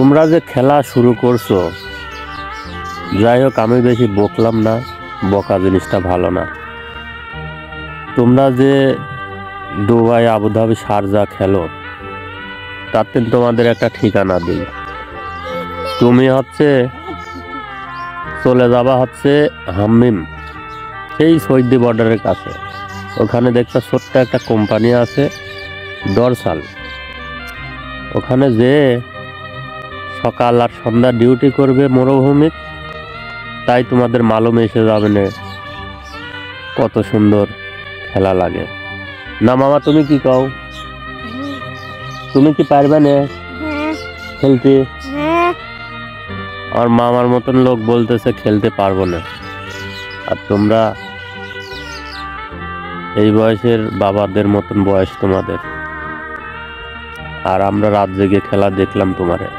তোমরা যে খেলা শুরু করছো, যাই হোক আমি বেশি বকলাম না, বকা জিনিসটা ভালো না। তোমরা যে দুবাই, আবুধাবি, শারজা খেলো, তাতে তোমাদের একটা ঠিকানা দিই। তুমি চলে যাবা হাম্মিম, সেই সৌদি বর্ডারের কাছে। ওখানে দেখতে ছোট্ট একটা কোম্পানি আছে, ডরসাল। ওখানে যে সকাল আর সন্ধ্যা ডিউটি করবে মরুভূমি, তাই তোমাদের মালুম এসে যাবে না কত সুন্দর খেলা লাগে। না মামা, তুমি কি কও? তুমি কি পারবে না খেলতে? আর মামার মতন লোক বলতেছে খেলতে পারবো না। আর তোমরা এই বয়সের বাবাদের মতন বয়স তোমাদের, আর আমরা রাত জেগে খেলা দেখলাম তোমারে।